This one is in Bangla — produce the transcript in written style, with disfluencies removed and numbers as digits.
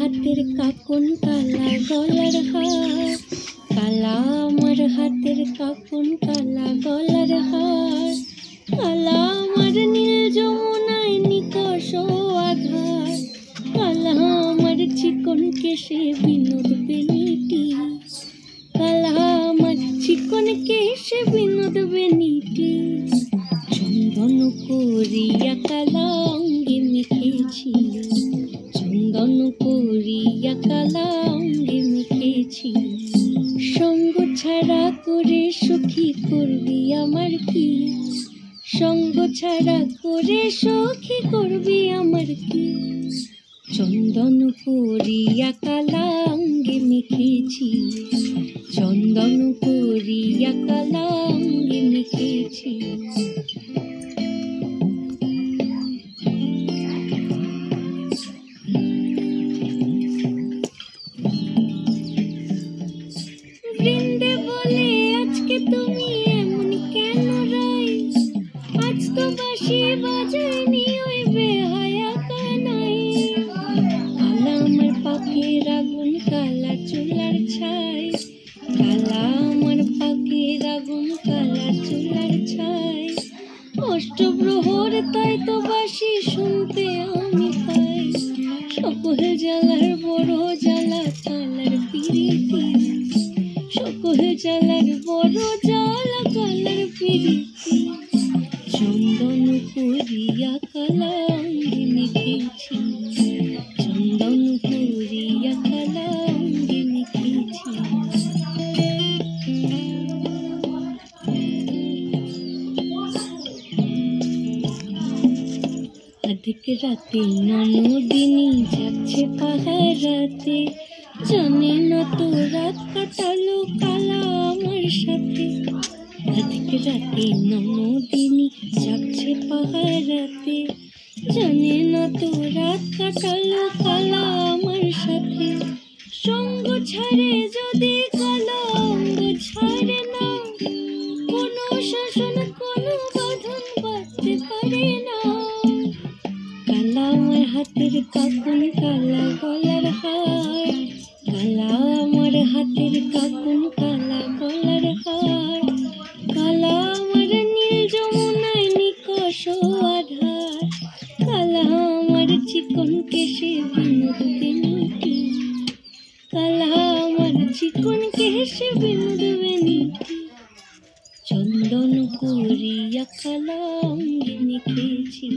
হাতের কাকন কালা গলার হার, কালা আমার হাতের কাকন কালা গলার হার, কালা আমার নীল যমুনায় নিকষ আধার, কালা আমার চিকন কেশে বিনোদ বেনিটি, কালা আমার চিকন কেশে বিনোদ বেনিটি, চন্দন করিয়া কালা অঙ্গে মেখেছি, চন্দন করিয়া কালা অঙ্গে মেখেছি, সঙ্গ ছাড়া করে সখী করবি আমার কি, সঙ্গ ছাড়া করে সখী করবি আমার কি, চন্দন করিয়া কালা অঙ্গে মেখেছি, চন্দন করিয়া কালা অঙ্গে মেখেছি। বৃন্দে বলে আজকে তুমি এমন কেন রাই, আজ তো বাঁশি বাজায়নি ওই বেহায়া কানাই, কালা আমার পাখির আগুন কালা চুলার ছাই, কালা আমার পাখির আগুন কালা চুলার ছাই, অষ্টপ্রহর তাই তো বাঁশি শুনতে আমি পাই, সকল জ্বালার বড় জ্বালা কালার পিরিতি, সকল জ্বালার বড় জ্বালা কালার পিরিতি, চন্দন করিয়া কালা অঙ্গে মেখেছি, চন্দন করিয়া কালা অঙ্গে মেখেছি। অধিক রাতে ননদিনী যাচ্ছে পাহারাতে, জানে না তো রাত কাটালো কালা আমার সাথে, অধিক রাতে ননদিনী যাচ্ছে পাহারাতে, জানে না তো রাত কাটালো কালা আমার সাথে, সঙ্গ ছাড়ে যদি কালা অঙ্গ ছাড়ে না, কোনো শাসন কোনো বাঁধন বাঁধতে পারে না, কালা আমার হাতের কাকন কালা গলার হার, কালা আমার হাতের কাকন কালা গলার হার, কালা আমার নীল যমুনায় নিকষ আধার, কালা আমার চিকন কেশে বিনোদ বেনিটি, কালা আমার চিকন কেশে বিনোদ বেনিটি, চন্দন করিয়া কালা অঙ্গে মেখেছি।